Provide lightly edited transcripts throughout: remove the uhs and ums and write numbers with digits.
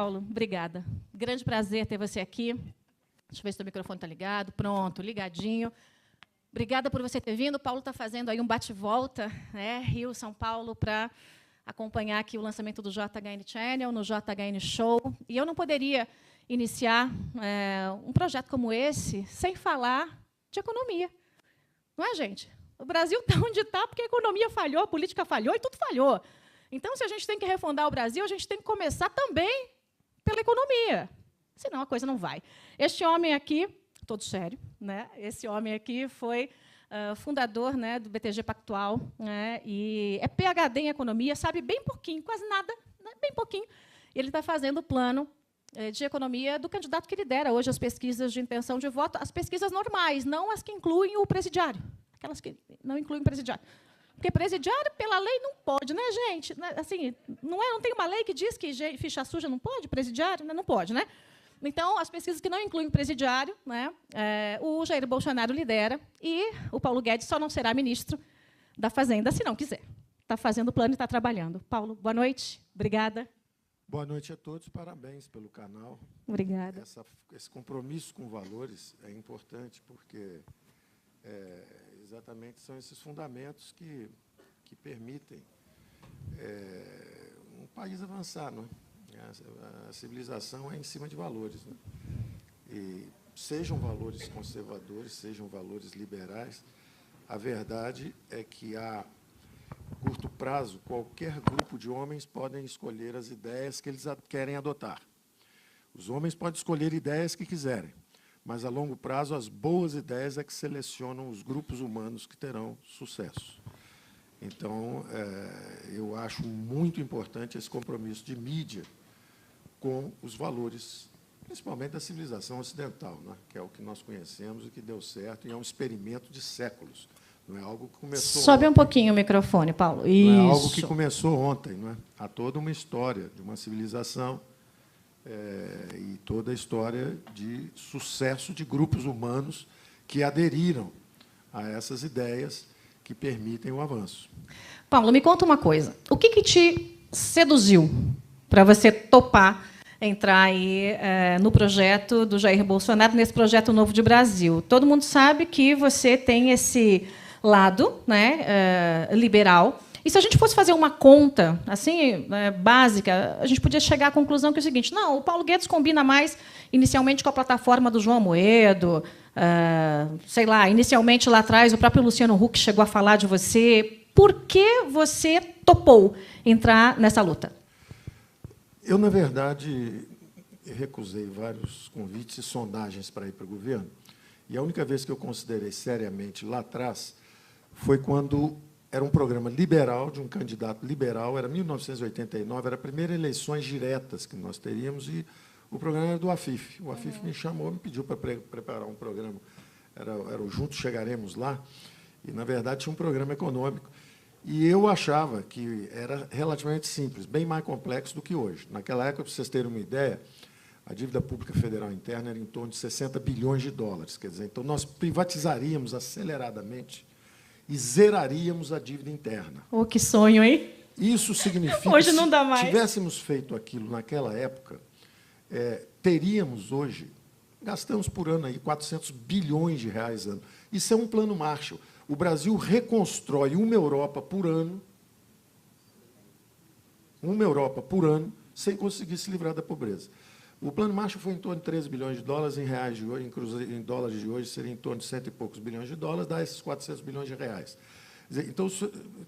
Paulo, obrigada. Grande prazer ter você aqui. Deixa eu ver se o microfone está ligado. Pronto, ligadinho. Obrigada por você ter vindo. O Paulo está fazendo aí um bate-volta, né, Rio, São Paulo, para acompanhar aqui o lançamento do JHN Channel, no JHN Show. E eu não poderia iniciar um projeto como esse sem falar de economia. Não é, gente? O Brasil está onde está porque a economia falhou, a política falhou e tudo falhou. Então, se a gente tem que refundar o Brasil, a gente tem que começar também pela economia. Senão a coisa não vai. Este homem aqui, todo sério, né? Esse homem aqui foi fundador, né, do BTG Pactual, né, e é PhD em economia, sabe bem pouquinho, quase nada, né, bem pouquinho. E ele está fazendo o plano de economia do candidato que lidera hoje as pesquisas de intenção de voto, as pesquisas normais, não as que incluem o presidiário, aquelas que não incluem o presidiário. Porque presidiário, pela lei, não pode, né, gente? Assim, não tem uma lei que diz que ficha suja não pode, presidiário? Não pode, né? Então, as pesquisas que não incluem presidiário, né, o Jair Bolsonaro lidera, e o Paulo Guedes só não será ministro da Fazenda, se não quiser. Está fazendo o plano e está trabalhando. Paulo, boa noite. Obrigada. Boa noite a todos. Parabéns pelo canal. Obrigada. Esse compromisso com valores é importante, porque exatamente são esses fundamentos que permitem um país avançar, não é? A civilização é em cima de valores, né? E sejam valores conservadores, sejam valores liberais, a verdade é que, a curto prazo, qualquer grupo de homens podem escolher as ideias que eles querem adotar. Os homens podem escolher ideias que quiserem, mas, a longo prazo, as boas ideias é que selecionam os grupos humanos que terão sucesso. Então, eu acho muito importante esse compromisso de mídia com os valores, principalmente da civilização ocidental, né, que é o que nós conhecemos e que deu certo, e é um experimento de séculos. Não é algo que começou Sobe ontem. Um pouquinho o microfone, Paulo. Não Isso. é algo que começou ontem. Não é? Há toda uma história de uma civilização e toda a história de sucesso de grupos humanos que aderiram a essas ideias que permitem o avanço. Paulo, me conta uma coisa. O que te seduziu para você topar entrar aí no projeto do Jair Bolsonaro, nesse projeto Novo de Brasil? Todo mundo sabe que você tem esse lado, né, liberal. E se a gente fosse fazer uma conta assim básica, a gente podia chegar à conclusão que é o seguinte: não, o Paulo Guedes combina mais inicialmente com a plataforma do João Amoedo, sei lá, inicialmente lá atrás o próprio Luciano Huck chegou a falar de você. Por que você topou entrar nessa luta? Eu, na verdade, recusei vários convites e sondagens para ir para o governo, e a única vez que eu considerei seriamente lá atrás foi quando era um programa liberal, de um candidato liberal, era 1989, era a primeira eleições diretas que nós teríamos, e o programa era do Afif. O Afif me chamou, me pediu para preparar um programa, era o Juntos Chegaremos Lá, e, na verdade, tinha um programa econômico. E eu achava que era relativamente simples, bem mais complexo do que hoje. Naquela época, para vocês terem uma ideia, a dívida pública federal interna era em torno de 60 bilhões de dólares. Quer dizer, então, nós privatizaríamos aceleradamente e zeraríamos a dívida interna. Oh, que sonho, hein? Isso significa hoje que, não dá mais. se tivéssemos feito aquilo naquela época, teríamos hoje, gastamos por ano aí 400 bilhões de reais ano. Isso é um plano Marshall. O Brasil reconstrói uma Europa por ano, sem conseguir se livrar da pobreza. O plano Marshall foi em torno de 13 bilhões de dólares, em reais de hoje, em dólares de hoje, seria em torno de 100 e poucos bilhões de dólares, dá esses 400 bilhões de reais. Então,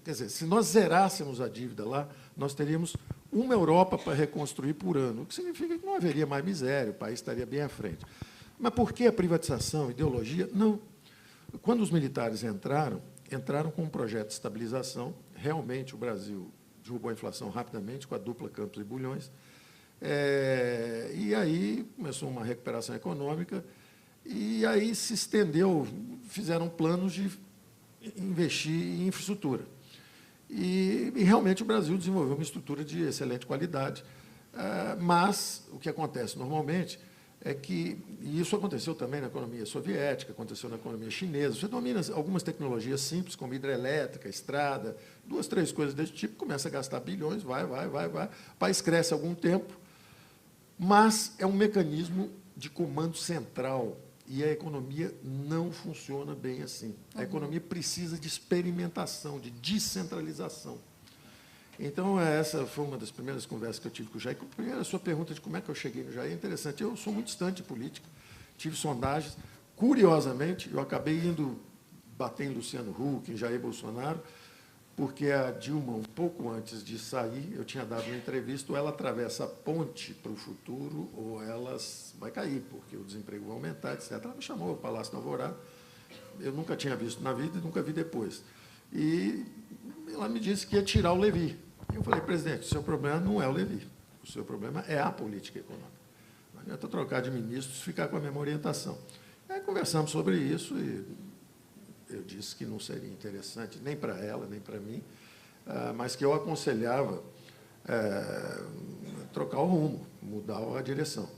quer dizer, se nós zerássemos a dívida lá, nós teríamos uma Europa para reconstruir por ano, o que significa que não haveria mais miséria, o país estaria bem à frente. Mas por que a privatização, ideologia? Não. Quando os militares entraram com um projeto de estabilização. Realmente, o Brasil derrubou a inflação rapidamente, com a dupla Campos e Bulhões. E aí começou uma recuperação econômica, e aí se estendeu, fizeram planos de investir em infraestrutura. E realmente o Brasil desenvolveu uma estrutura de excelente qualidade. Mas o que acontece normalmente é que, e isso aconteceu também na economia soviética, aconteceu na economia chinesa, você domina algumas tecnologias simples, como hidrelétrica, estrada, 2, 3 coisas desse tipo, começa a gastar bilhões, vai, o país cresce algum tempo, Mas é um mecanismo de comando central e a economia não funciona bem assim. A economia precisa de experimentação, de descentralização. Então, essa foi uma das primeiras conversas que eu tive com o Jair. Primeiro, a sua pergunta de como é que eu cheguei no Jair é interessante. Eu sou muito distante de política, tive sondagens. Curiosamente, eu acabei indo bater em Luciano Huck, em Jair Bolsonaro, porque a Dilma, um pouco antes de sair, eu tinha dado uma entrevista, ou ela atravessa a ponte para o futuro, ou ela vai cair, porque o desemprego vai aumentar, etc. Ela me chamou ao Palácio do Alvorada, eu nunca tinha visto na vida e nunca vi depois. E ela me disse que ia tirar o Levi. Eu falei, presidente, o seu problema não é o Levi, o seu problema é a política econômica. Não adianta trocar de ministros e ficar com a mesma orientação. Aí conversamos sobre isso e eu disse que não seria interessante nem para ela, nem para mim, mas que eu aconselhava trocar o rumo, mudar a direção.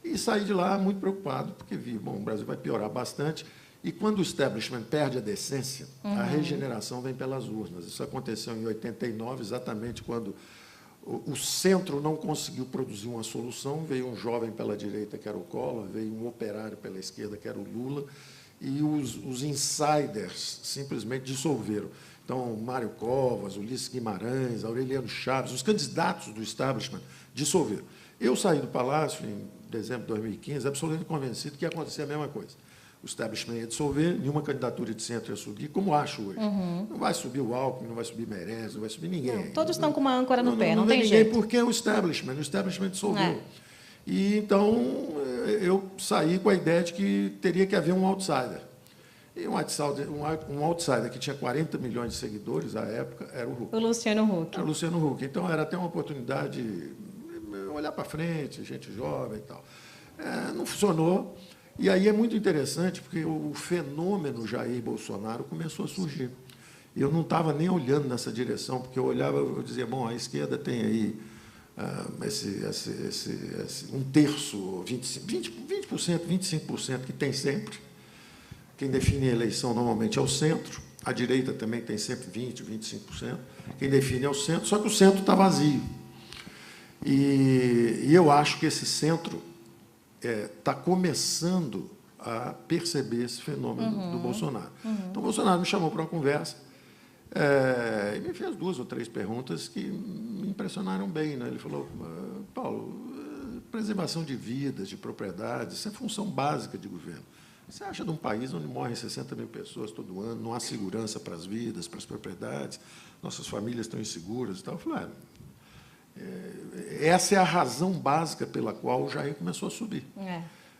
E saí de lá muito preocupado, porque vi, bom, o Brasil vai piorar bastante, e quando o establishment perde a decência, a regeneração vem pelas urnas. Isso aconteceu em 89, exatamente quando o centro não conseguiu produzir uma solução, veio um jovem pela direita, que era o Collor, veio um operário pela esquerda, que era o Lula, e os insiders simplesmente dissolveram. Então, Mário Covas, Ulisses Guimarães, Aureliano Chaves, os candidatos do establishment dissolveram. Eu saí do Palácio em dezembro de 2015, absolutamente convencido que ia acontecer a mesma coisa. O establishment ia dissolver, nenhuma candidatura de centro ia subir, como acho hoje. Não vai subir o Alckmin, não vai subir Meirelles, não vai subir ninguém. Não, todos estão com uma âncora no pé, não tem ninguém, jeito. porque é o establishment dissolveu. E, então, eu saí com a ideia de que teria que haver um outsider. E um outsider que tinha 40 milhões de seguidores, à época, era o Huck. O Luciano Huck. Era o Luciano Huck. Então, era até uma oportunidade de olhar para frente, gente jovem e tal. Não funcionou. E aí é muito interessante, porque o fenômeno Jair Bolsonaro começou a surgir. Eu não estava nem olhando nessa direção, porque eu olhava e dizia, bom, a esquerda tem aí um terço, 20%, 25%, que tem sempre. Quem define a eleição normalmente é o centro, a direita também tem sempre 20%, 25%. Quem define é o centro, só que o centro está vazio. E eu acho que esse centro está começando a perceber esse fenômeno do Bolsonaro. Então, o Bolsonaro me chamou para uma conversa e me fez 2 ou 3 perguntas que me impressionaram bem. Né? Ele falou, Paulo, preservação de vidas, de propriedades, isso é função básica de governo. Você acha de um país onde morrem 60 mil pessoas todo ano, não há segurança para as vidas, para as propriedades, nossas famílias estão inseguras e tal? Eu falei, essa é a razão básica pela qual o Jair começou a subir.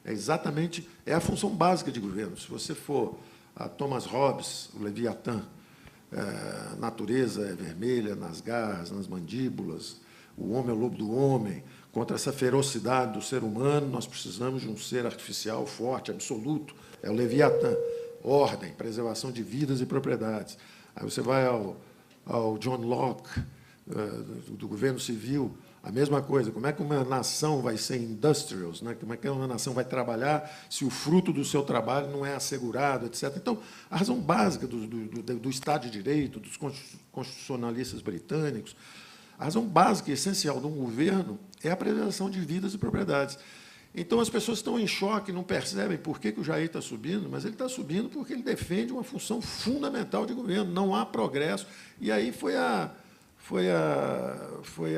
É exatamente, é a função básica de governo. Se você for a Thomas Hobbes, o Leviatã, a natureza é vermelha nas garras, nas mandíbulas, o homem é o lobo do homem. Contra essa ferocidade do ser humano, nós precisamos de um ser artificial forte, absoluto. É o Leviatã. Ordem, preservação de vidas e propriedades. Aí você vai ao John Locke, do governo civil, a mesma coisa. Como é que uma nação vai ser industrials, né? Como é que uma nação vai trabalhar se o fruto do seu trabalho não é assegurado, etc. Então, a razão básica do Estado de Direito, dos constitucionalistas britânicos, a razão básica e essencial de um governo é a preservação de vidas e propriedades. Então, as pessoas estão em choque, não percebem por que o Jair está subindo, mas ele está subindo porque ele defende uma função fundamental de governo. Não há progresso. E aí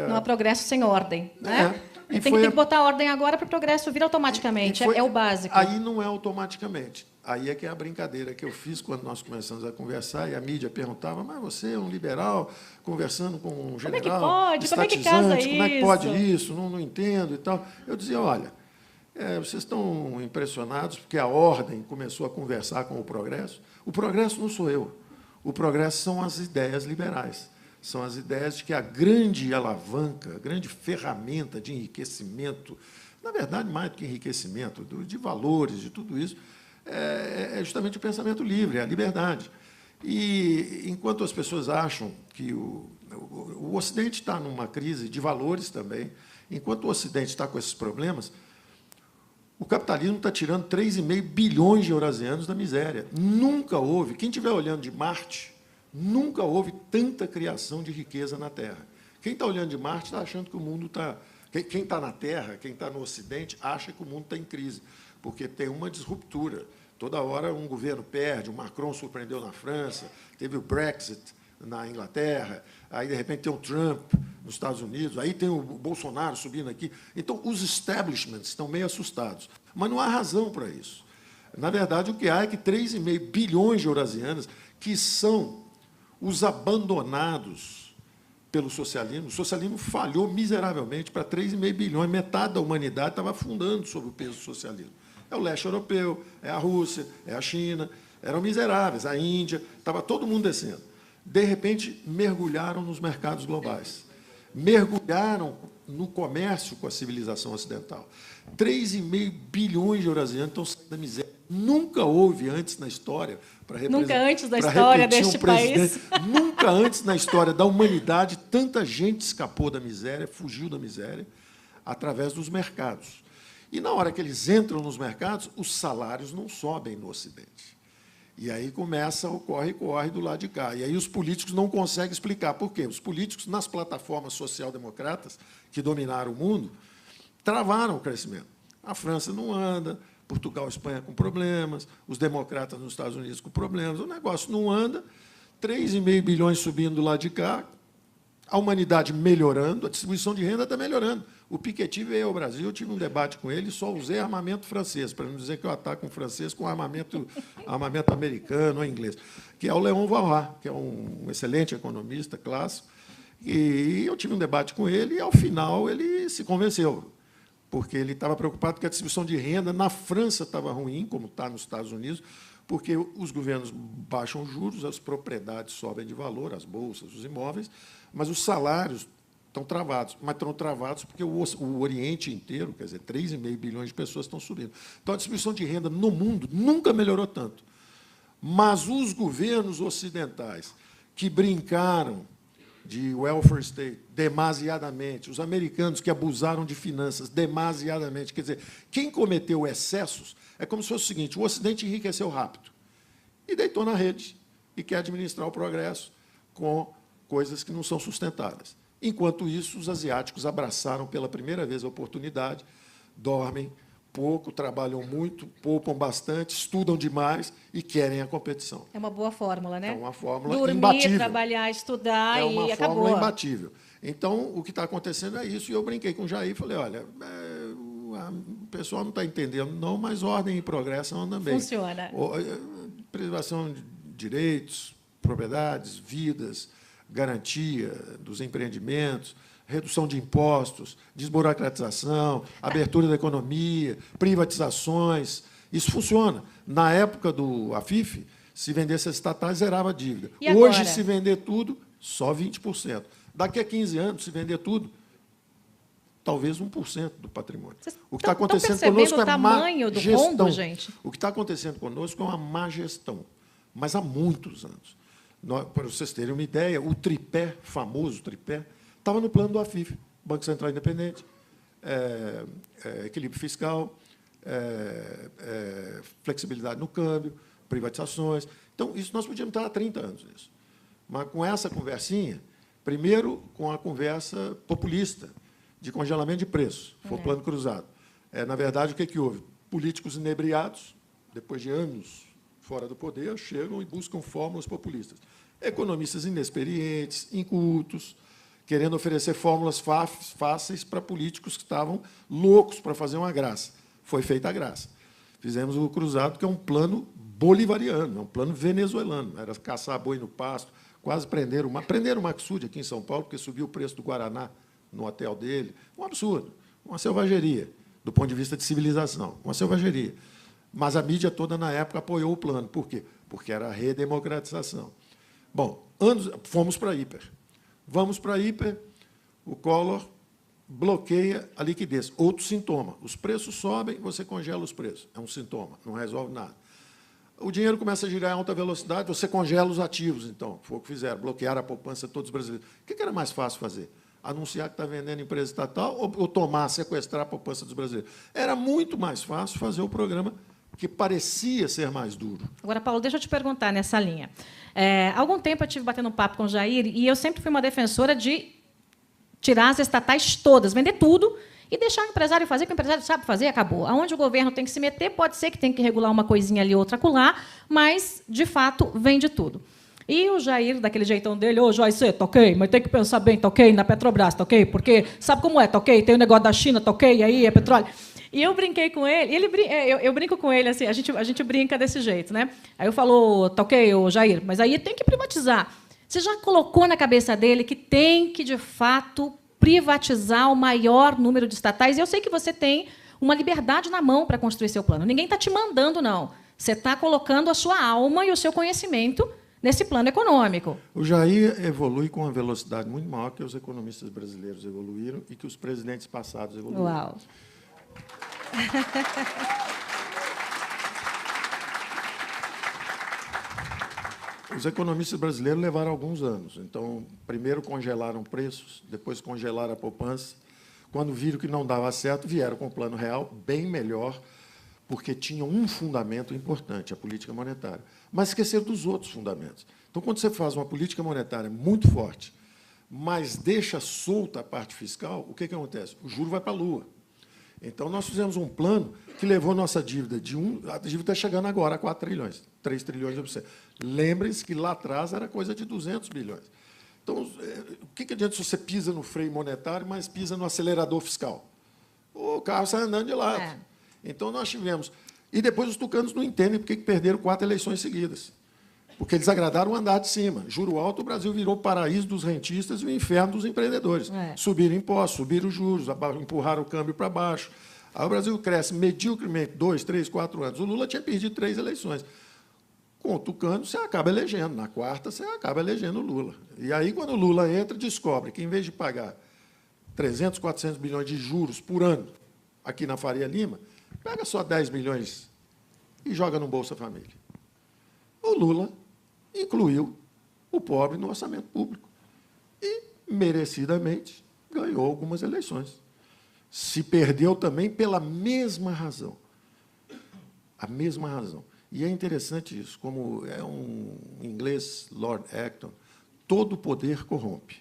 Não há progresso sem ordem. Né? Tem que botar ordem agora para o progresso vir automaticamente. É o básico. Aí não é automaticamente. Aí é que é a brincadeira que eu fiz quando nós começamos a conversar, e a mídia perguntava, mas você é um liberal conversando com um general estatizante, como é que pode isso? Não entendo e tal. Eu dizia, olha, vocês estão impressionados porque a ordem começou a conversar com o progresso? O progresso não sou eu. O progresso são as ideias liberais. São as ideias de que a grande alavanca, a grande ferramenta de enriquecimento, na verdade, mais do que enriquecimento, de valores, de tudo isso, é justamente o pensamento livre, é a liberdade. E, enquanto as pessoas acham que o Ocidente está numa crise de valores também, enquanto o Ocidente está com esses problemas, o capitalismo está tirando 3,5 bilhões de eurasianos da miséria. Nunca houve, quem estiver olhando de Marte, nunca houve tanta criação de riqueza na Terra. Quem está olhando de Marte está achando que o mundo está, Quem está na Terra, quem está no Ocidente, acha que o mundo está em crise, porque tem uma disruptura. Toda hora um governo perde, o Macron surpreendeu na França, teve o Brexit na Inglaterra, aí, de repente, tem o Trump nos Estados Unidos, aí tem o Bolsonaro subindo aqui. Então, os establishments estão meio assustados. Mas não há razão para isso. Na verdade, o que há é que 3,5 bilhões de eurasianos, que são os abandonados pelo socialismo, o socialismo falhou miseravelmente para 3,5 bilhões, metade da humanidade estava afundando sob o peso do socialismo. É o leste europeu, é a Rússia, é a China, eram miseráveis, a Índia, estava todo mundo descendo. De repente, mergulharam nos mercados globais, mergulharam no comércio com a civilização ocidental. 3,5 bilhões de eurasianos estão saindo da miséria. Nunca houve antes na história, nunca antes da história deste país, nunca antes na história da humanidade, tanta gente escapou da miséria, fugiu da miséria, através dos mercados. E, na hora que eles entram nos mercados, os salários não sobem no Ocidente. E aí começa o corre-corre do lado de cá. E aí os políticos não conseguem explicar por quê. Os políticos, nas plataformas social-democratas que dominaram o mundo, travaram o crescimento. A França não anda, Portugal e Espanha com problemas, os democratas nos Estados Unidos com problemas, o negócio não anda, 3,5 bilhões subindo do lado de cá, a humanidade melhorando, a distribuição de renda está melhorando. O Piketty veio ao Brasil, eu tive um debate com ele, só usei armamento francês, para não dizer que eu ataco um francês com armamento americano ou inglês, que é o Léon Walras, que é um excelente economista clássico, e eu tive um debate com ele, e, ao final, ele se convenceu, porque ele estava preocupado que a distribuição de renda na França estava ruim, como está nos Estados Unidos, porque os governos baixam os juros, as propriedades sobem de valor, as bolsas, os imóveis, mas os salários estão travados. Mas estão travados porque o Oriente inteiro, quer dizer, 3,5 bilhões de pessoas estão subindo. Então, a distribuição de renda no mundo nunca melhorou tanto. Mas os governos ocidentais que brincaram de welfare state demasiadamente, os americanos que abusaram de finanças demasiadamente, quer dizer, quem cometeu excessos é como se fosse o seguinte: o Ocidente enriqueceu rápido e deitou na rede e quer administrar o progresso com coisas que não são sustentáveis. Enquanto isso, os asiáticos abraçaram pela primeira vez a oportunidade, dormem pouco, trabalham muito, poupam bastante, estudam demais e querem a competição. É uma boa fórmula, né? É uma fórmula dormir, imbatível. Trabalhar, estudar e acabou. É uma fórmula imbatível. Então, o que está acontecendo é isso. E eu brinquei com o Jair e falei, olha, o pessoal não está entendendo, não, mas ordem e progresso andam bem. Funciona. Preservação de direitos, propriedades, vidas, garantia dos empreendimentos, redução de impostos, desburocratização, abertura da economia, privatizações. Isso funciona. Na época do Afif, se vendesse as estatais, zerava a dívida. Hoje, se vender tudo, só 20%. Daqui a 15 anos, se vender tudo, talvez 1% do patrimônio. O que está acontecendo conosco é má gestão. O que está acontecendo conosco é uma má gestão, mas há muitos anos. Para vocês terem uma ideia, o tripé, famoso tripé, estava no plano do Afif, Banco Central Independente, equilíbrio fiscal, flexibilidade no câmbio, privatizações. Então, isso nós podíamos estar há 30 anos nisso. Mas com essa conversinha, primeiro com a conversa populista, de congelamento de preços, foi o plano cruzado. Na verdade, o que houve? Políticos inebriados, depois de anos fora do poder, chegam e buscam fórmulas populistas. Economistas inexperientes, incultos, querendo oferecer fórmulas fáceis para políticos que estavam loucos para fazer uma graça. Foi feita a graça. Fizemos o cruzado, que é um plano bolivariano, é um plano venezuelano. Era caçar boi no pasto, quase prenderam o Maxud aqui em São Paulo, porque subiu o preço do Guaraná no hotel dele. Um absurdo, uma selvageria, do ponto de vista de civilização, uma selvageria. Mas a mídia toda, na época, apoiou o plano. Por quê? Porque era a redemocratização. Bom, fomos para a hiper. Vamos para a hiper, o Collor bloqueia a liquidez. Outro sintoma. Os preços sobem, você congela os preços. É um sintoma, não resolve nada. O dinheiro começa a girar em alta velocidade, você congela os ativos, então. Foi o que fizeram, bloquear a poupança de todos os brasileiros. O que era mais fácil fazer? Anunciar que está vendendo empresa estatal ou tomar, sequestrar a poupança dos brasileiros? Era muito mais fácil fazer o programa que parecia ser mais duro. Agora, Paulo, deixa eu te perguntar nessa linha. Há algum tempo eu estive batendo um papo com o Jair e eu sempre fui uma defensora de tirar as estatais todas, vender tudo e deixar o empresário fazer o que o empresário sabe fazer, acabou. Aonde o governo tem que se meter, pode ser que tenha que regular uma coisinha ali, outra acolá, mas, de fato, vende tudo. E o Jair, daquele jeitão dele, ô, Jair, você, tá ok, mas tem que pensar bem, tá ok, na Petrobras, tá ok, porque sabe como é, tá ok, tem o negócio da China, tá ok, aí é petróleo. E eu brinquei com ele, eu brinco com ele, assim, a gente brinca desse jeito, né? Aí eu falo, tá ok, ô, Jair, mas aí tem que privatizar. Você já colocou na cabeça dele que tem que, de fato, privatizar o maior número de estatais? E eu sei que você tem uma liberdade na mão para construir seu plano. Ninguém está te mandando, não. Você está colocando a sua alma e o seu conhecimento nesse plano econômico. O Jair evolui com uma velocidade muito maior que os economistas brasileiros evoluíram e que os presidentes passados evoluíram. Uau! Os economistas brasileiros levaram alguns anos. Então, primeiro congelaram preços, depois congelaram a poupança. Quando viram que não dava certo, vieram com um plano real bem melhor, porque tinham um fundamento importante, a política monetária. Mas esqueceram dos outros fundamentos. Então, quando você faz uma política monetária muito forte, mas deixa solta a parte fiscal, o que acontece? O juro vai para a lua. Então, nós fizemos um plano que levou nossa dívida a dívida está chegando agora a 4 trilhões, 3 trilhões de você. Lembrem-se que lá atrás era coisa de 200 bilhões. Então, o que adianta se você pisa no freio monetário, mas pisa no acelerador fiscal? O carro sai andando de lado. É. Então, nós tivemos... E depois os tucanos não entendem por que perderam 4 eleições seguidas. Porque eles agradaram o andar de cima. Juro alto, o Brasil virou o paraíso dos rentistas e o inferno dos empreendedores. Subiram impostos, subiram juros, empurraram o câmbio para baixo. Aí o Brasil cresce mediocremente 2, 3, 4 anos. O Lula tinha perdido 3 eleições. Com o tucano, você acaba elegendo. Na quarta, você acaba elegendo o Lula. E aí, quando o Lula entra, descobre que, em vez de pagar 300, 400 bilhões de juros por ano aqui na Faria Lima, pega só 10 bilhões e joga no Bolsa Família. O Lula incluiu o pobre no orçamento público e, merecidamente, ganhou algumas eleições. Se perdeu também pela mesma razão. A mesma razão. E é interessante isso, como é um inglês, Lord Acton, todo poder corrompe.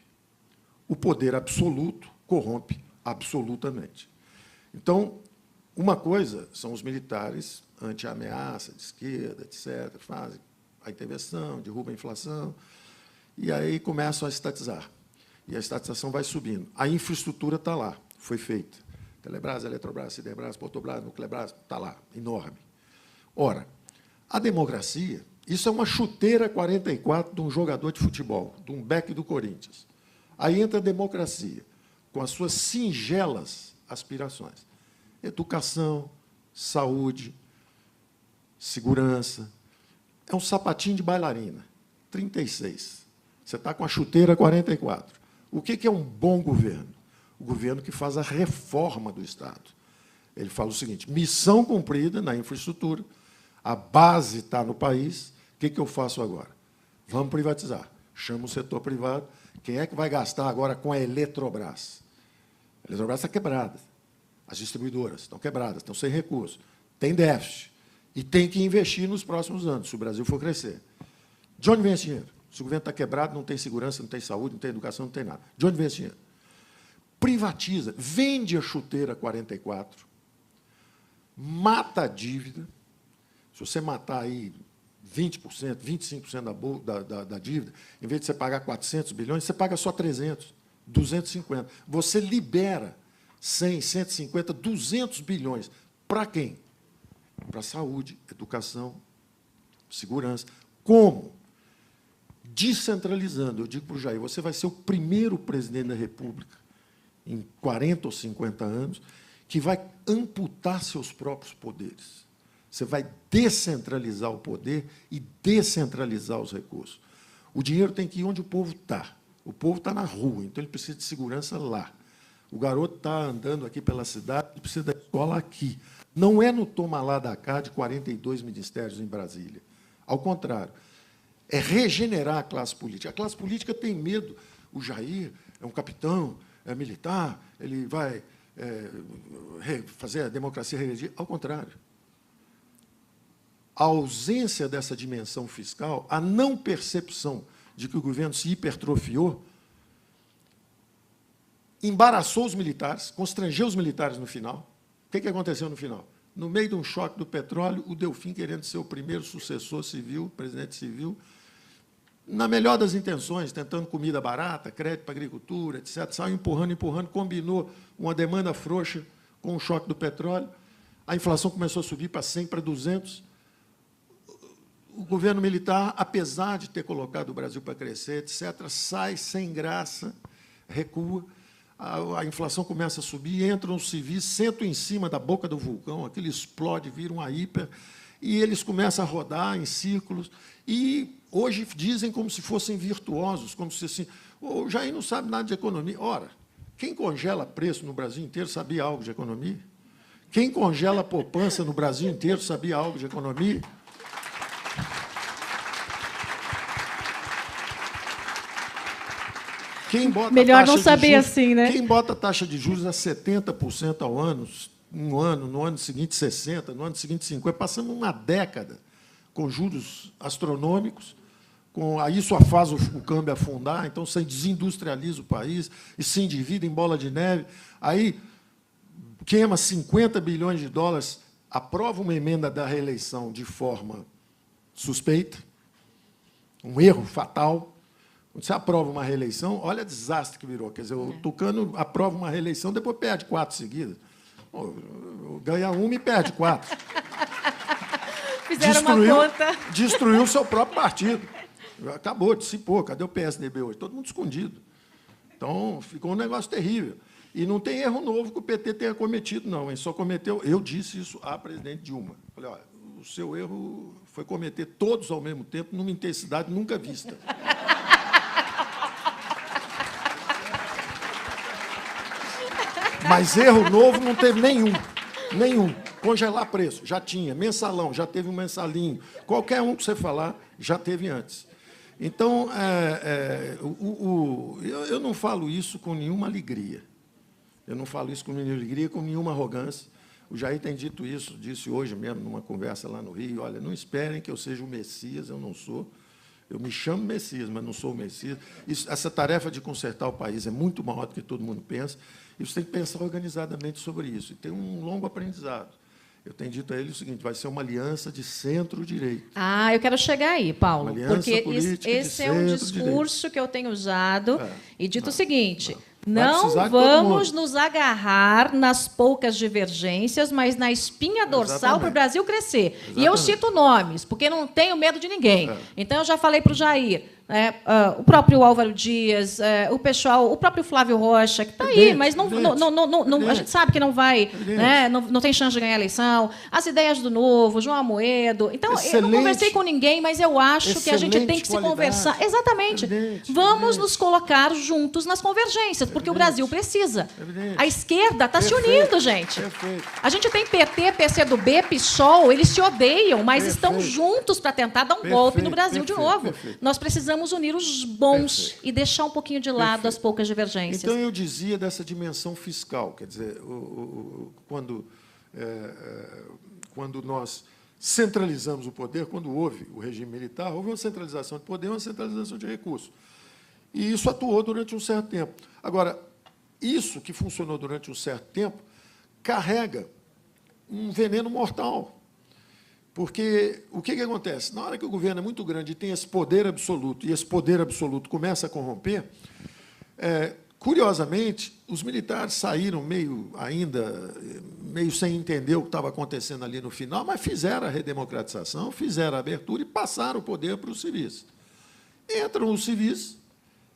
O poder absoluto corrompe absolutamente. Então, uma coisa são os militares anti-ameaça, de esquerda, etc., fazem a intervenção, derrubam a inflação, e aí começam a estatizar. E a estatização vai subindo. A infraestrutura está lá, foi feita. Telebrás, Eletrobras, Siderbras, Portobras, Nuclebras, está lá, enorme. Ora, a democracia, isso é uma chuteira 44 de um jogador de futebol, de um back do Corinthians. Aí entra a democracia, com as suas singelas aspirações. Educação, saúde, segurança. É um sapatinho de bailarina, 36. Você está com a chuteira 44. O que é um bom governo? O governo que faz a reforma do Estado. Ele fala o seguinte, missão cumprida na infraestrutura, a base está no país, o que eu faço agora? Vamos privatizar. Chama o setor privado. Quem é que vai gastar agora com a Eletrobras? A Eletrobras está quebrada. As distribuidoras estão quebradas, estão sem recursos. Tem déficit. E tem que investir nos próximos anos, se o Brasil for crescer. De onde vem esse dinheiro? Se o governo está quebrado, não tem segurança, não tem saúde, não tem educação, não tem nada. De onde vem esse dinheiro? Privatiza, vende a chuteira 44, mata a dívida. Se você matar aí 20%, 25% da dívida, em vez de você pagar 400 bilhões, você paga só 300, 250. Você libera 100, 150, 200 bilhões. Para quem? Para saúde, educação, segurança. Como? Descentralizando. Eu digo para o Jair, você vai ser o primeiro presidente da República, em 40 ou 50 anos, que vai amputar seus próprios poderes. Você vai descentralizar o poder e descentralizar os recursos. O dinheiro tem que ir onde o povo está. O povo está na rua, então ele precisa de segurança lá. O garoto está andando aqui pela cidade, ele precisa da escola aqui. Não é no toma lá da cá de 42 ministérios em Brasília. Ao contrário, é regenerar a classe política. A classe política tem medo. O Jair é um capitão, é militar, ele vai fazer a democracia reeleger. Ao contrário. A ausência dessa dimensão fiscal, a não percepção de que o governo se hipertrofiou, embaraçou os militares, constrangeu os militares no final. O que aconteceu no final? No meio de um choque do petróleo, o Delfim, querendo ser o primeiro sucessor civil, presidente civil, na melhor das intenções, tentando comida barata, crédito para a agricultura, etc., saiu empurrando, combinou uma demanda frouxa com o choque do petróleo, a inflação começou a subir para 100, para 200. O governo militar, apesar de ter colocado o Brasil para crescer, etc., sai sem graça, recua, a inflação começa a subir, entram os civis, sentam em cima da boca do vulcão, aquilo explode, vira uma hiper, e eles começam a rodar em círculos, e hoje dizem como se fossem virtuosos, como se assim, o Jair não sabe nada de economia. Ora, quem congela preço no Brasil inteiro sabia algo de economia? Quem congela a poupança no Brasil inteiro sabia algo de economia? Melhor não saber assim, né? Quem bota a taxa de juros a 70% ao ano, no ano seguinte 60%, no ano seguinte 50%, passando uma década com juros astronômicos, aí isso faz o câmbio afundar, então você desindustrializa o país e se endivida em bola de neve, aí queima 50 bilhões de dólares, aprova uma emenda da reeleição de forma suspeita, um erro fatal. Quando você aprova uma reeleição, olha o desastre que virou. Quer dizer, o Tucano aprova uma reeleição, depois perde 4 seguidas. Ganha uma e perde 4. Fizeram uma conta. Destruiu o seu próprio partido. Acabou, dissipou. Cadê o PSDB hoje? Todo mundo escondido. Então, ficou um negócio terrível. E não tem erro novo que o PT tenha cometido, não. Ele só cometeu... Eu disse isso à presidente Dilma. Falei, olha, o seu erro foi cometer todos ao mesmo tempo, numa intensidade nunca vista. Mas erro novo não teve nenhum. Congelar preço, já tinha. Mensalão, já teve um mensalinho. Qualquer um que você falar, já teve antes. Então, eu não falo isso com nenhuma alegria. Eu não falo isso com nenhuma alegria, com nenhuma arrogância. O Jair tem dito isso, disse hoje mesmo, numa conversa lá no Rio, olha, não esperem que eu seja o Messias, eu não sou. Eu me chamo Messias, mas não sou o Messias. Essa tarefa de consertar o país é muito maior do que todo mundo pensa, e você tem que pensar organizadamente sobre isso. E tem um longo aprendizado. Eu tenho dito a ele o seguinte, vai ser uma aliança de centro-direita. Eu quero chegar aí, Paulo, porque esse é um discurso que eu tenho usado e dito o seguinte... Não vamos nos agarrar nas poucas divergências, mas na espinha dorsal para o Brasil crescer. Exatamente. E eu cito nomes, porque não tenho medo de ninguém. Então, eu já falei para o Jair, o próprio Álvaro Dias, o pessoal, o próprio Flávio Rocha, que está aí, mas não, a gente sabe que não vai, né, não tem chance de ganhar a eleição. As ideias do Novo, João Amoedo. Então, eu não conversei com ninguém, mas eu acho que a gente tem que se conversar. Exatamente. Vamos nos colocar juntos nas convergências, porque o Brasil precisa. A esquerda está se unindo, gente. A gente tem PT, PCdoB, PSOL, eles se odeiam, mas estão juntos para tentar dar um golpe no Brasil de novo. Nós precisamos unir os bons e deixar um pouquinho de lado as poucas divergências. Então, eu dizia dessa dimensão fiscal, quer dizer, quando nós centralizamos o poder, quando houve o regime militar, houve uma centralização de poder, uma centralização de recursos. E isso atuou durante um certo tempo. Agora, isso que funcionou durante um certo tempo carrega um veneno mortal. Porque o que acontece? Na hora que o governo é muito grande e tem esse poder absoluto, e esse poder absoluto começa a corromper, curiosamente, os militares saíram meio sem entender o que estava acontecendo ali no final, mas fizeram a redemocratização, fizeram a abertura e passaram o poder para os civis. Entram os civis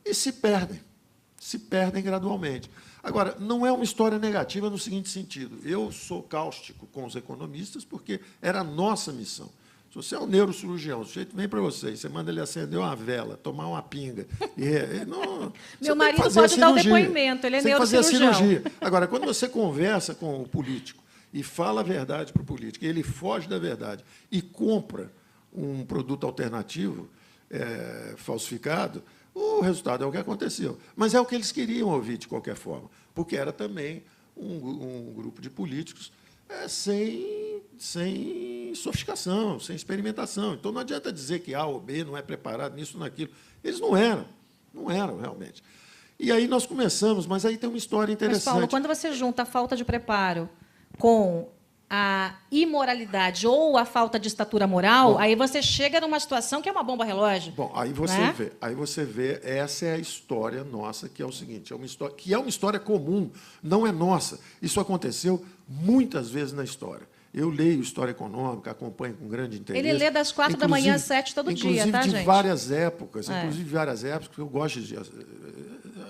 e se perdem gradualmente. Agora, não é uma história negativa no seguinte sentido. Eu sou cáustico com os economistas porque era a nossa missão. Se você é um neurocirurgião, o sujeito vem para você, você manda ele acender uma vela, tomar uma pinga. Meu marido pode dar o depoimento, ele é neurocirurgião. Agora, quando você conversa com o político e fala a verdade para o político, e ele foge da verdade e compra um produto alternativo falsificado, o resultado é o que aconteceu. Mas é o que eles queriam ouvir, de qualquer forma, porque era também um grupo de políticos sem sofisticação, sem experimentação. Então, não adianta dizer que A ou B não é preparado nisso ou naquilo. Eles não eram realmente. E aí nós começamos, mas aí tem uma história interessante. Mas, Paulo, quando você junta a falta de preparo com a imoralidade ou a falta de estatura moral, aí você chega numa situação que é uma bomba relógio. Bom, aí você vê, essa é a história nossa, que é o seguinte, é uma história comum, não é nossa. Isso aconteceu muitas vezes na história. Eu leio história econômica, acompanho com grande interesse. Ele lê das 4 da manhã às 7 todo dia, tá, gente? de várias épocas, inclusive de várias épocas, eu gosto de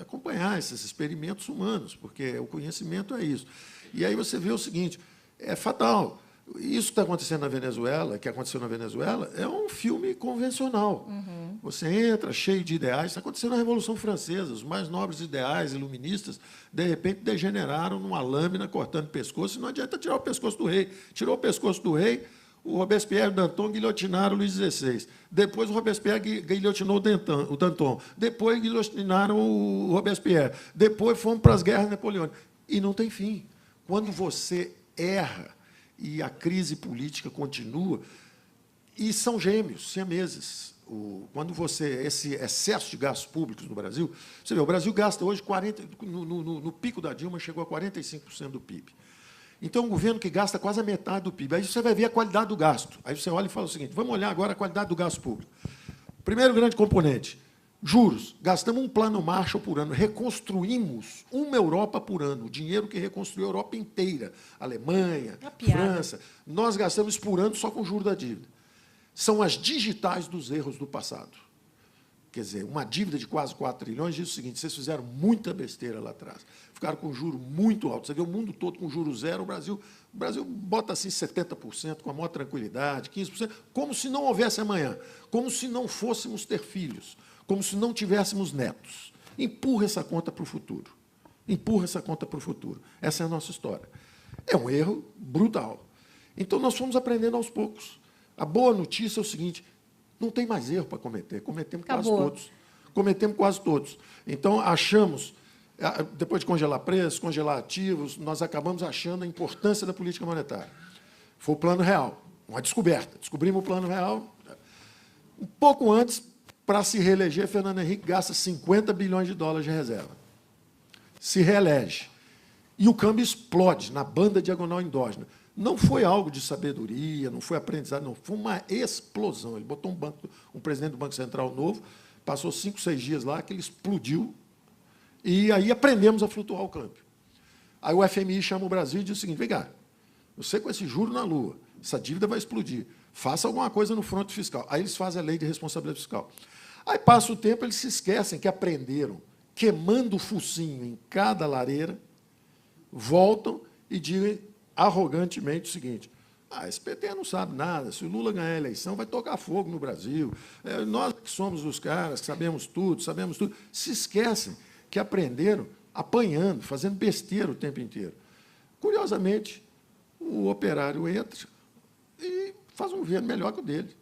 acompanhar esses experimentos humanos, porque o conhecimento é isso. E aí você vê o seguinte, é fatal. Isso que está acontecendo na Venezuela, que aconteceu na Venezuela, é um filme convencional. Você entra cheio de ideais. Está acontecendo na Revolução Francesa. Os mais nobres ideais iluministas, de repente, degeneraram numa lâmina cortando pescoço. E não adianta tirar o pescoço do rei. Tirou o pescoço do rei, o Robespierre e o Danton guilhotinaram o Luís XVI. Depois o Robespierre guilhotinou o Danton. Depois guilhotinaram o Robespierre. Depois fomos para as guerras napoleônicas. E não tem fim. Quando você erra e a crise política continua, e são gêmeos, siameses. Quando esse excesso de gastos públicos no Brasil, você vê, o Brasil gasta hoje 40%, no pico da Dilma chegou a 45% do PIB. Então, um governo que gasta quase a metade do PIB. Aí você vai ver a qualidade do gasto. Aí você olha e fala o seguinte, vamos olhar agora a qualidade do gasto público. Primeiro grande componente, juros. Gastamos um plano Marshall por ano. Reconstruímos uma Europa por ano. O dinheiro que reconstruiu a Europa inteira. Alemanha, França. Nós gastamos por ano só com o juro da dívida. São as digitais dos erros do passado. Quer dizer, uma dívida de quase 4 trilhões diz o seguinte, vocês fizeram muita besteira lá atrás. Ficaram com juro muito alto. Você vê o mundo todo com juro zero. O Brasil bota assim 70% com a maior tranquilidade, 15%, como se não houvesse amanhã, como se não fôssemos ter filhos, como se não tivéssemos netos. Empurra essa conta para o futuro. Empurra essa conta para o futuro. Essa é a nossa história. É um erro brutal. Então, nós fomos aprendendo aos poucos. A boa notícia é o seguinte, não tem mais erro para cometer. Cometemos quase todos. Cometemos quase todos. Então, achamos, depois de congelar preços, congelar ativos, nós acabamos achando a importância da política monetária. Foi o Plano Real, uma descoberta. Descobrimos o Plano Real. Um pouco antes, para se reeleger, Fernando Henrique gasta 50 bilhões de dólares de reserva. Se reelege. E o câmbio explode na banda diagonal endógena. Não foi algo de sabedoria, não foi aprendizado, não. Foi uma explosão. Ele botou um presidente do Banco Central novo, passou 5, 6 dias lá, que ele explodiu, e aí aprendemos a flutuar o câmbio. Aí o FMI chama o Brasil e diz o seguinte, vem cá, você com esse juro na lua, essa dívida vai explodir, faça alguma coisa no fronte fiscal. Aí eles fazem a lei de responsabilidade fiscal. Aí passa o tempo, eles se esquecem que aprenderam, queimando o focinho em cada lareira, voltam e dizem arrogantemente o seguinte, esse PT não sabe nada, se o Lula ganhar a eleição, vai tocar fogo no Brasil, nós que somos os caras, que sabemos tudo, se esquecem que aprenderam apanhando, fazendo besteira o tempo inteiro. Curiosamente, o operário entra e faz um governo melhor que o dele,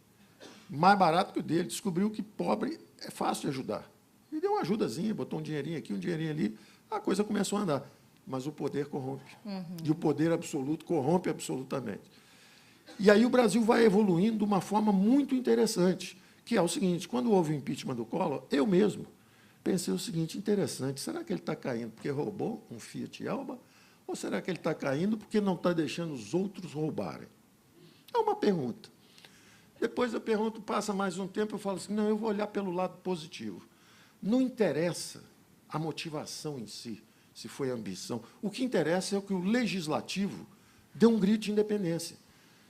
mais barato que o dele, descobriu que pobre é fácil de ajudar. E deu uma ajudazinha, botou um dinheirinho aqui, um dinheirinho ali, a coisa começou a andar. Mas o poder corrompe. E o poder absoluto corrompe absolutamente. E aí o Brasil vai evoluindo de uma forma muito interessante, que é o seguinte, quando houve o impeachment do Collor, eu mesmo pensei o seguinte, interessante, será que ele está caindo porque roubou um Fiat Alba? Ou será que ele está caindo porque não está deixando os outros roubarem? É uma pergunta. Depois eu pergunto, passa mais um tempo, eu falo assim, não, eu vou olhar pelo lado positivo. Não interessa a motivação em si, se foi ambição. O que interessa é que o legislativo deu um grito de independência.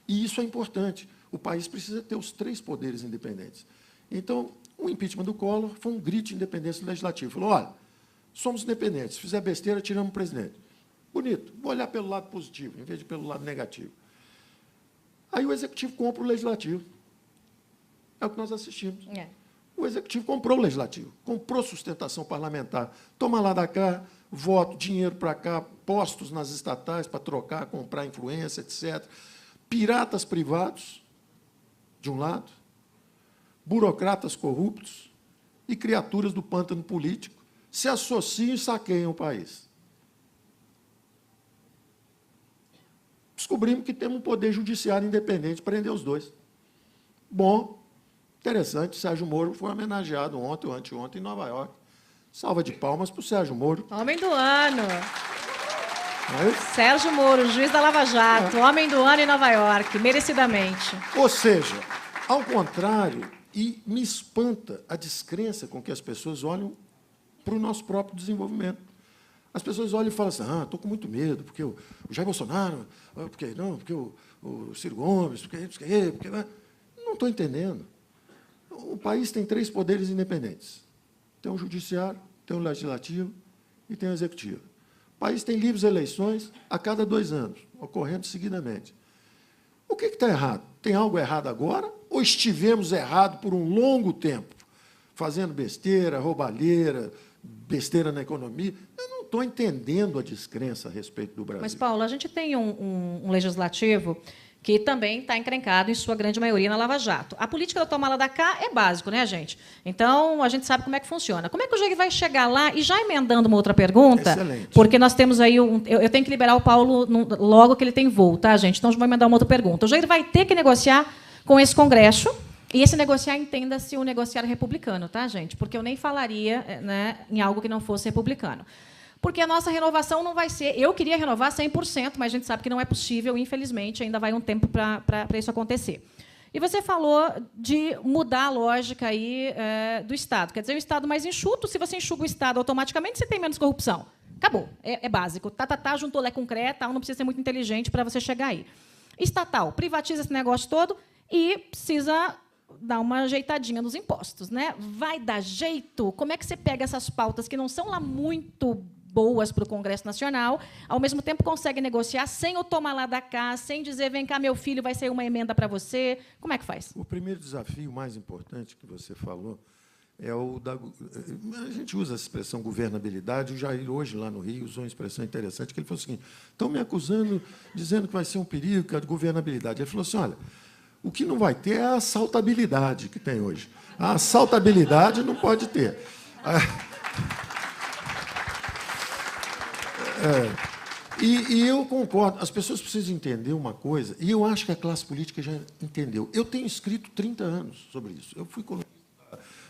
E isso é importante. O país precisa ter os 3 poderes independentes. Então, o impeachment do Collor foi um grito de independência do legislativo. Falou, olha, somos independentes, se fizer besteira, tiramos o presidente. Bonito, vou olhar pelo lado positivo, em vez de pelo lado negativo. Aí o executivo compra o legislativo. É o que nós assistimos. O executivo comprou o legislativo, comprou sustentação parlamentar. Toma lá da cá, voto, dinheiro para cá, postos nas estatais para trocar, comprar influência, etc. Piratas privados, de um lado, burocratas corruptos e criaturas do pântano político se associam e saqueiam o país. Descobrimos que temos um poder judiciário independente, prender os 2. Bom, interessante, Sérgio Moro foi homenageado ontem ou anteontem em Nova York. Salva de palmas para o Sérgio Moro. Homem do ano. Não é? Sérgio Moro, juiz da Lava Jato, homem do ano em Nova York, merecidamente. Ou seja, ao contrário, e me espanta a descrença com que as pessoas olham para o nosso próprio desenvolvimento. As pessoas olham e falam assim, estou com muito medo, porque o Jair Bolsonaro, porque o Ciro Gomes, porque... Não estou entendendo. O país tem 3 poderes independentes. Tem o judiciário, tem o legislativo e tem o executivo. O país tem livres eleições a cada 2 anos, ocorrendo seguidamente. O que está errado? Tem algo errado agora ou estivemos errados por um longo tempo, fazendo besteira, roubalheira, besteira na economia? Eu não estou entendendo a descrença a respeito do Brasil. Mas, Paulo, a gente tem um legislativo que também está encrencado, em sua grande maioria, na Lava Jato. A política do toma lá da cá é básico, né, gente? Então, a gente sabe como é que funciona. Como é que o Jair vai chegar lá? E já emendando uma outra pergunta, Excelente. porque nós temos aí eu tenho que liberar o Paulo logo que ele tem voo, tá, gente? Então, vou emendar uma outra pergunta. O Jair vai ter que negociar com esse Congresso, e esse negociar, entenda-se o negociar republicano, tá, gente? Porque eu nem falaria, né, em algo que não fosse republicano. Porque a nossa renovação não vai ser... Eu queria renovar 100%, mas a gente sabe que não é possível, infelizmente, ainda vai um tempo para isso acontecer. E você falou de mudar a lógica aí, do Estado. Quer dizer, o Estado mais enxuto, se você enxuga o Estado, automaticamente você tem menos corrupção. Acabou, é básico. Juntou Lé com Cré, não precisa ser muito inteligente para você chegar aí. Estatal, privatiza esse negócio todo e precisa dar uma ajeitadinha nos impostos, né? Vai dar jeito? Como é que você pega essas pautas que não são lá muito boas para o Congresso Nacional, ao mesmo tempo consegue negociar sem o tomar lá da cá, sem dizer, vem cá, meu filho, vai ser uma emenda para você? Como é que faz? O primeiro desafio mais importante que você falou é o da... A gente usa essa expressão governabilidade. O Jair, hoje, lá no Rio, usou uma expressão interessante, que ele falou o seguinte, estão me acusando, dizendo que vai ser um perigo, que é a governabilidade. Ele falou assim, olha, o que não vai ter é a assaltabilidade que tem hoje. A assaltabilidade não pode ter. E eu concordo, as pessoas precisam entender uma coisa, e eu acho que a classe política já entendeu. Eu tenho escrito 30 anos sobre isso. Eu fui colunista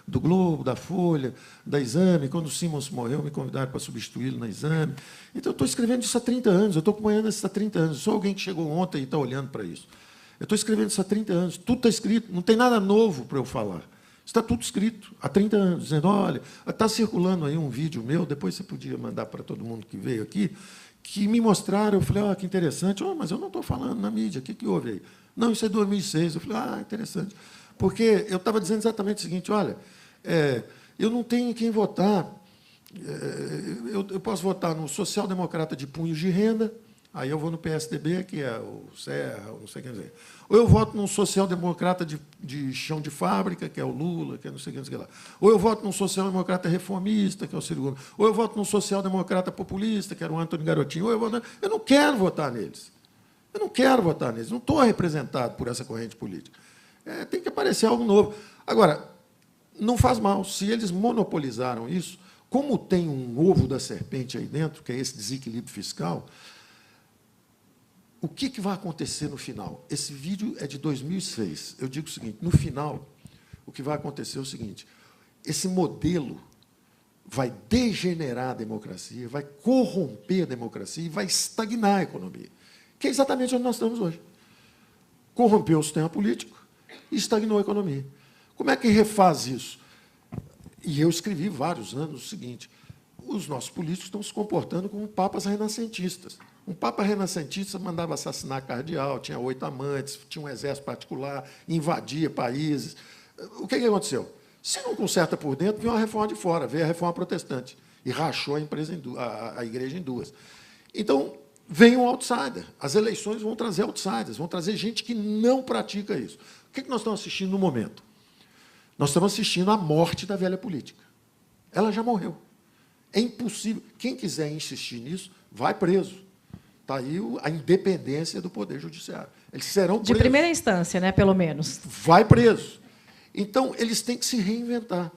do Globo, da Folha, da Exame. Quando o Simons morreu, me convidaram para substituí-lo na Exame. Então, eu estou escrevendo isso há 30 anos, eu estou acompanhando isso há 30 anos. Eu sou alguém que chegou ontem e está olhando para isso. Eu estou escrevendo isso há 30 anos, tudo está escrito, não tem nada novo para eu falar. Está tudo escrito há 30 anos, dizendo, olha, está circulando aí um vídeo meu, depois você podia mandar para todo mundo que veio aqui, que me mostraram, eu falei, que interessante, mas eu não estou falando na mídia, o que houve aí? Não, isso é 2006. Eu falei, interessante. Porque eu estava dizendo exatamente o seguinte, olha, eu não tenho em quem votar, eu posso votar no social-democrata de punhos de renda, aí eu vou no PSDB, que é o Serra, não sei quem dizer. Ou eu voto num social-democrata de chão de fábrica, que é o Lula, que é não sei quem lá. Ou eu voto num social-democrata reformista, que é o Ciro Gomes. Ou eu voto num social-democrata populista, que era o Antônio Garotinho. Ou eu não quero votar neles. Eu não quero votar neles. Não estou representado por essa corrente política. Tem que aparecer algo novo. Agora, não faz mal. Se eles monopolizaram isso, como tem um ovo da serpente aí dentro, que é esse desequilíbrio fiscal, o que vai acontecer no final? Esse vídeo é de 2006. Eu digo o seguinte, no final, o que vai acontecer é o seguinte, esse modelo vai degenerar a democracia, vai corromper a democracia e vai estagnar a economia, que é exatamente onde nós estamos hoje. Corrompeu o sistema político e estagnou a economia. Como é que refaz isso? E eu escrevi vários anos o seguinte, os nossos políticos estão se comportando como papas renascentistas. Um papa renascentista mandava assassinar cardeal, tinha 8 amantes, tinha um exército particular, invadia países. O que aconteceu? Se não conserta por dentro, veio uma reforma de fora, veio a reforma protestante, e rachou a igreja em duas. Então, vem um outsider. As eleições vão trazer outsiders, vão trazer gente que não pratica isso. O que nós estamos assistindo no momento? Nós estamos assistindo à morte da velha política. Ela já morreu. É impossível. Quem quiser insistir nisso, vai preso. Está aí a independência do Poder Judiciário. Eles serão presos. De primeira instância, né, pelo menos. Vai preso. Então, eles têm que se reinventar.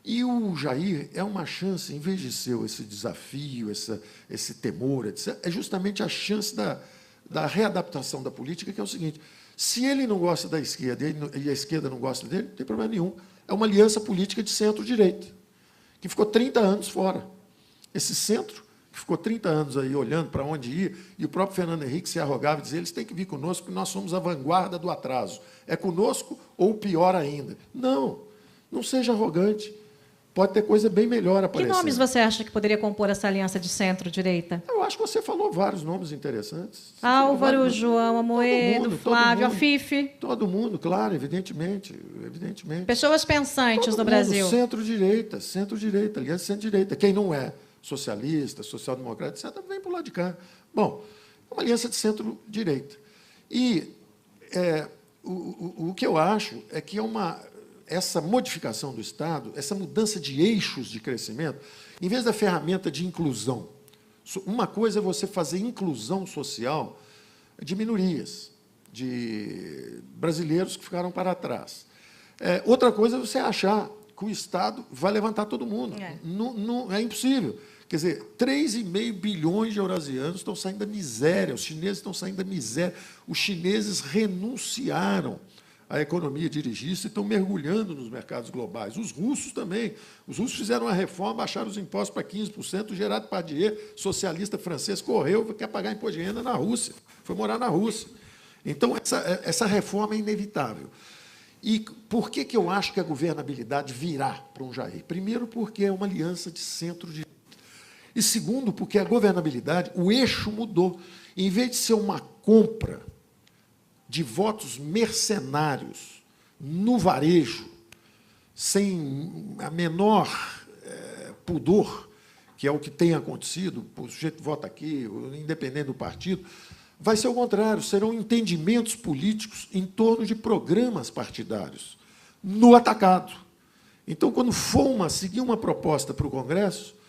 E o Jair é uma chance, em vez de ser esse desafio, esse temor, etc., é justamente a chance da readaptação da política, que é o seguinte, se ele não gosta da esquerda e a esquerda não gosta dele, não tem problema nenhum. É uma aliança política de centro-direita, que ficou 30 anos fora. Esse centro, que ficou 30 anos aí olhando para onde ir, e o próprio Fernando Henrique se arrogava e dizia, eles têm que vir conosco, porque nós somos a vanguarda do atraso. É conosco ou pior ainda? Não, não seja arrogante. Pode ter coisa bem melhor aparecendo. Que nomes você acha que poderia compor essa aliança de centro-direita? Eu acho que você falou vários nomes interessantes. Álvaro, João Amoedo, Flávio, Afife. Todo mundo, claro, evidentemente. Pessoas pensantes no Brasil. Centro-direita, aliança centro-direita. Quem não é socialista, social-democrata, etc., vem para o lado de cá. Bom, é uma aliança de centro-direita. E o que eu acho é que essa modificação do Estado, essa mudança de eixos de crescimento, em vez da ferramenta de inclusão, uma coisa é você fazer inclusão social de minorias, de brasileiros que ficaram para trás. Outra coisa é você achar que o Estado vai levantar todo mundo. Não, é impossível. Quer dizer, 3,5 bilhões de eurasianos estão saindo da miséria, os chineses estão saindo da miséria. Os chineses renunciaram à economia dirigista e estão mergulhando nos mercados globais. Os russos também. Os russos fizeram uma reforma, baixaram os impostos para 15%. O Gerard Depardieu, socialista francês, correu, quer pagar imposto de renda na Rússia. Foi morar na Rússia. Então, essa reforma é inevitável. E por que eu acho que a governabilidade virá para um Jair? Primeiro, porque é uma aliança de centro-direita. E segundo, porque a governabilidade, o eixo mudou. Em vez de ser uma compra de votos mercenários no varejo, sem a menor pudor, que é o que tem acontecido, o sujeito vota aqui, independente do partido, vai ser o contrário, serão entendimentos políticos em torno de programas partidários, no atacado. Então, quando for seguir uma proposta para o Congresso,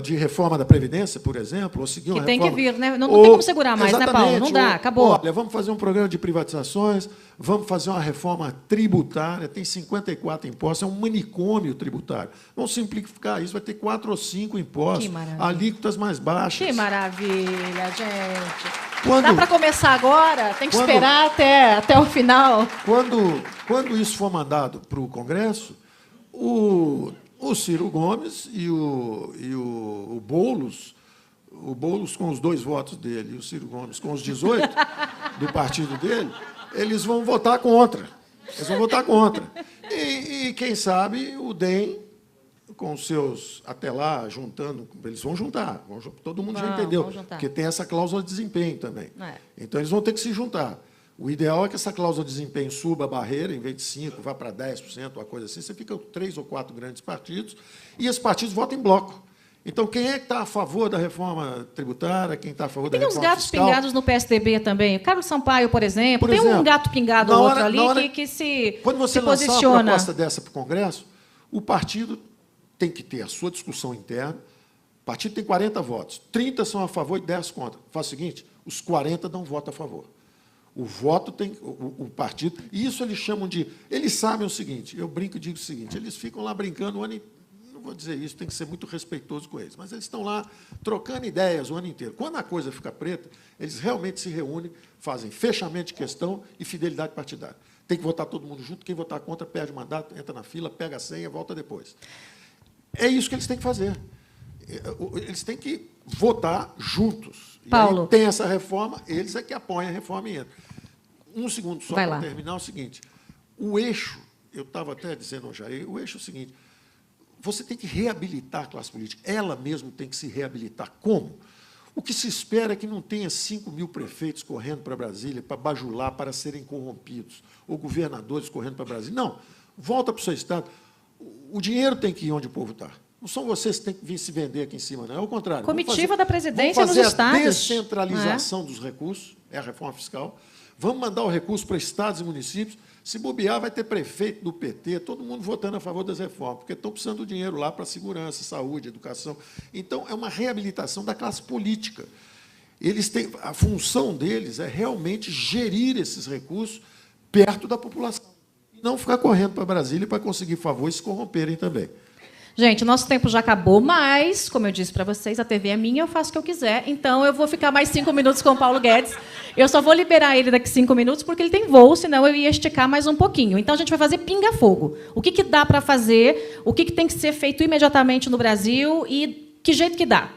de reforma da Previdência, por exemplo, ou seguir uma reforma... Que tem que vir, né? Não tem como segurar mais, né, Paulo? Não dá, acabou. Olha, vamos fazer um programa de privatizações, vamos fazer uma reforma tributária, tem 54 impostos, é um manicômio tributário. Vamos simplificar isso, vai ter 4 ou 5 impostos, alíquotas mais baixas. Que maravilha, gente. Dá para começar agora? Tem que esperar até o final? Quando isso for mandado para o Congresso, o Ciro Gomes e o Boulos com os 2 votos dele, e o Ciro Gomes com os 18 do partido dele, eles vão votar contra. E quem sabe, o DEM, com os seus, até lá, juntando, eles vão juntar, todo mundo já entendeu, porque tem essa cláusula de desempenho também. Então, eles vão ter que se juntar. O ideal é que essa cláusula de desempenho suba a barreira, em vez de 5%, vá para 10%, uma coisa assim. Você fica com 3 ou 4 grandes partidos, e esses partidos votam em bloco. Então, quem é que está a favor da reforma tributária, quem está a favor da reforma fiscal? Tem uns gatos pingados no PSDB também. O Carlos Sampaio, por exemplo, tem um gato pingado ou outro ali que se posiciona. Quando você lançar uma proposta dessa para o Congresso, o partido tem que ter a sua discussão interna. O partido tem 40 votos, 30 são a favor e 10 contra. Faz o seguinte, os 40 dão voto a favor. O voto tem o partido, e isso eles chamam de... Eles sabem o seguinte, eu brinco e digo o seguinte, eles ficam lá brincando o ano inteiro, não vou dizer isso, tem que ser muito respeitoso com eles, mas eles estão lá trocando ideias o ano inteiro. Quando a coisa fica preta, eles realmente se reúnem, fazem fechamento de questão e fidelidade partidária. Tem que votar todo mundo junto, quem votar contra perde o mandato, entra na fila, pega a senha, volta depois. É isso que eles têm que fazer. Eles têm que votar juntos. Paulo. E aí tem essa reforma, eles é que apoiam a reforma e entram. Um segundo só para terminar, é o seguinte. O eixo, eu estava até dizendo ao Jair, o eixo é o seguinte, você tem que reabilitar a classe política, ela mesma tem que se reabilitar. Como? O que se espera é que não tenha 5.000 prefeitos correndo para Brasília para bajular, para serem corrompidos, ou governadores correndo para Brasília. Não, volta para o seu Estado. O dinheiro tem que ir onde o povo está. Não são vocês que têm que vir se vender aqui em cima, não. É o contrário. Comitiva da presidência nos estados. Vamos fazer a descentralização dos recursos, é a reforma fiscal. Vamos mandar o recurso para estados e municípios. Se bobear, vai ter prefeito do PT, todo mundo votando a favor das reformas, porque estão precisando do dinheiro lá para segurança, saúde, educação. Então, é uma reabilitação da classe política. Eles têm, a função deles é realmente gerir esses recursos perto da população. E não ficar correndo para Brasília para conseguir favor e se corromperem também. Gente, nosso tempo já acabou, mas, como eu disse para vocês, a TV é minha, eu faço o que eu quiser. Então, eu vou ficar mais 5 minutos com o Paulo Guedes. Eu só vou liberar ele daqui 5 minutos, porque ele tem voo, senão eu ia esticar mais um pouquinho. Então, a gente vai fazer pinga-fogo. O que dá para fazer, o que tem que ser feito imediatamente no Brasil e que jeito que dá?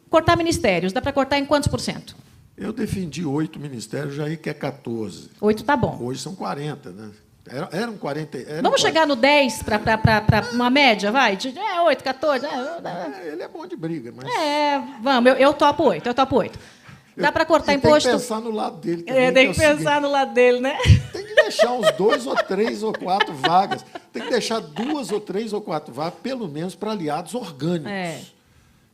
Cortar ministérios. Dá para cortar em quantos %? Eu defendi 8 ministérios, Jair quer 14. 8 tá bom. Hoje são 40, né? Eram 40. Vamos chegar no 10 para uma média, vai? 8, 14. Ele é bom de briga, mas. Vamos, eu topo 8, eu topo 8. Dá para cortar imposto? Tem que pensar no lado dele também. Tem que pensar no lado dele, né? Tem que deixar uns 2 ou 3 ou 4 vagas. Tem que deixar 2 ou 3 ou 4 vagas, pelo menos, para aliados orgânicos.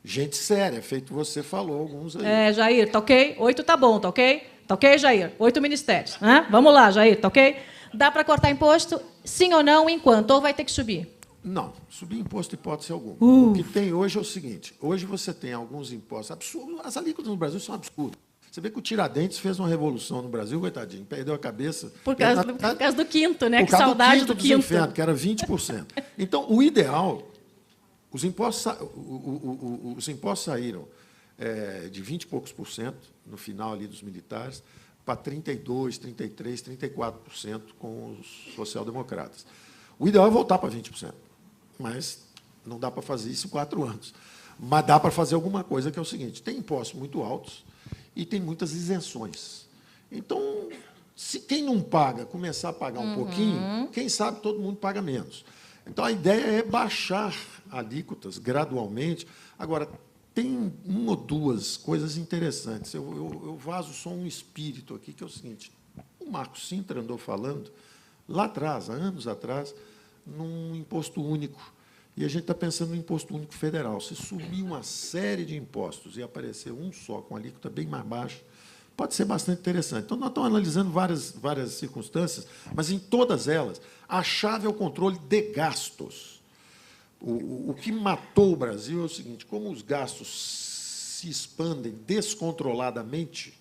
Gente séria, feito você falou, alguns aí. Jair, tá ok? 8 tá bom, tá ok? Tá ok, Jair? 8 ministérios. Vamos lá, Jair, tá ok? Dá para cortar imposto? Sim ou não? Enquanto? Ou vai ter que subir? Não, subir imposto hipótese alguma. O que tem hoje é o seguinte, hoje você tem alguns impostos absurdos, as alíquotas no Brasil são absurdas. Você vê que o Tiradentes fez uma revolução no Brasil, coitadinho, perdeu a cabeça. Por causa do quinto, né? Por Que causa saudade do quinto. Inferno, que era 20%. Então, o ideal, os impostos saíram de 20 e poucos % no final ali dos militares, para 32%, 33%, 34% com os social-democratas. O ideal é voltar para 20%, mas não dá para fazer isso em 4 anos. Mas dá para fazer alguma coisa, que é o seguinte, tem impostos muito altos e tem muitas isenções. Então, se quem não paga começar a pagar um pouquinho, quem sabe todo mundo paga menos. Então, a ideia é baixar alíquotas gradualmente. Agora, tem 1 ou 2 coisas interessantes. Eu vazo só um espírito aqui, que é o seguinte. O Marco Sintra andou falando, lá atrás, há anos atrás, num imposto único. E a gente está pensando no imposto único federal. Se sumir uma série de impostos e aparecer um só, com alíquota bem mais baixa, pode ser bastante interessante. Então, nós estamos analisando várias circunstâncias, mas, em todas elas, a chave é o controle de gastos. O que matou o Brasil é o seguinte, como os gastos se expandem descontroladamente,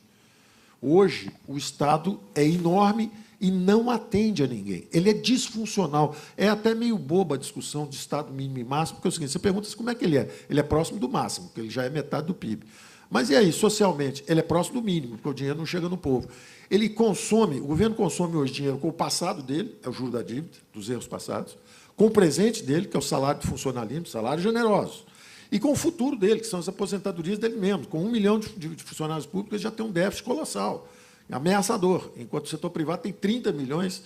hoje o Estado é enorme e não atende a ninguém. Ele é disfuncional. É até meio boba a discussão de Estado mínimo e máximo, porque é o seguinte, você pergunta como é que ele é. Ele é próximo do máximo, porque ele já é metade do PIB. Mas e aí, socialmente? Ele é próximo do mínimo, porque o dinheiro não chega no povo. Ele consome, o governo consome hoje dinheiro com o passado dele, é o juro da dívida, dos erros passados, com o presente dele, que é o salário de funcionalismo, salário generoso, e com o futuro dele, que são as aposentadorias dele mesmo. Com 1 milhão de funcionários públicos, ele já tem um déficit colossal, ameaçador, enquanto o setor privado tem 30 milhões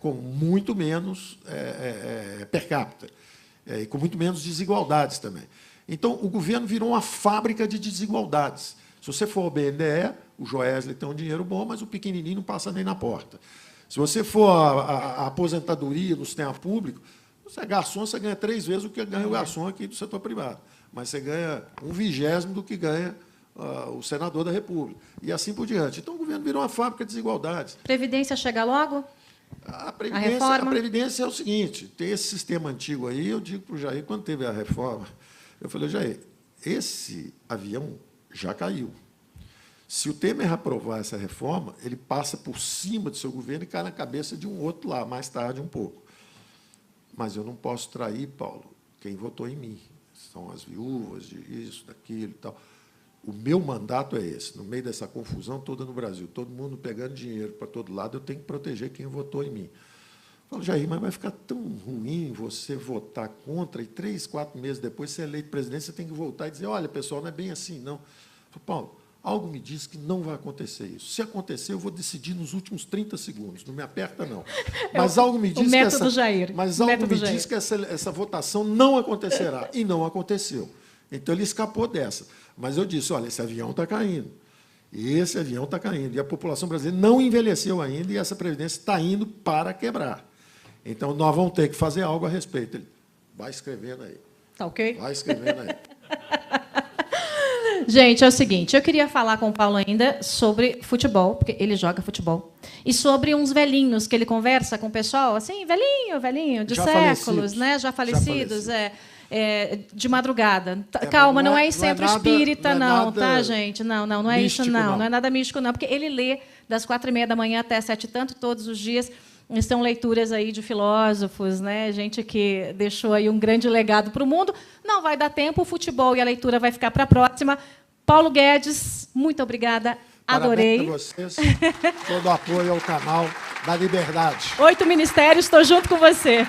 com muito menos per capita, e com muito menos desigualdades também. Então, o governo virou uma fábrica de desigualdades. Se você for ao BNDE, o Joesley tem um dinheiro bom, mas o pequenininho não passa nem na porta. Se você for à aposentadoria do sistema público, você é garçom, você ganha 3 vezes o que ganha o garçom aqui do setor privado. Mas você ganha 1/20 do que ganha o senador da República. E assim por diante. Então, o governo virou uma fábrica de desigualdades. Previdência chega logo? A Previdência é o seguinte, tem esse sistema antigo aí, eu digo para o Jair, quando teve a reforma, eu falei, Jair, esse avião já caiu. Se o Temer aprovar essa reforma, ele passa por cima do seu governo e cai na cabeça de um outro lá, mais tarde um pouco. Mas eu não posso trair, Paulo, quem votou em mim. São as viúvas de isso, daquilo e tal. O meu mandato é esse. No meio dessa confusão toda no Brasil, todo mundo pegando dinheiro para todo lado, eu tenho que proteger quem votou em mim. Eu falo, Jair, mas vai ficar tão ruim você votar contra e 3, 4 meses depois ser eleito presidente, você tem que voltar e dizer, olha, pessoal, não é bem assim, não. Eu falo, Paulo, algo me diz que não vai acontecer isso. Se acontecer, eu vou decidir nos últimos 30 segundos. Não me aperta, não. Mas algo me diz que essa votação não acontecerá. E não aconteceu. Então, ele escapou dessa. Mas eu disse, olha, esse avião está caindo. Esse avião está caindo. E a população brasileira não envelheceu ainda e essa Previdência está indo para quebrar. Então, nós vamos ter que fazer algo a respeito. Ele, vai escrevendo aí. Tá ok? Vai escrevendo aí. Gente, é o seguinte, eu queria falar com o Paulo ainda sobre futebol, porque ele joga futebol, e sobre uns velhinhos que ele conversa com o pessoal, assim, velhinho, de séculos, né? Já falecidos, de madrugada. Calma, não é em centro espírita, não, tá, gente? Não é isso, não. Não é nada místico, não, porque ele lê das 4h30 da manhã até 7h e tanto, todos os dias. São leituras aí de filósofos, né? Gente que deixou aí um grande legado para o mundo. Não vai dar tempo, o futebol e a leitura vai ficar para a próxima. Paulo Guedes, muito obrigada, adorei. Parabéns a vocês, todo o apoio ao canal da Liberdade. 8 ministérios, estou junto com você.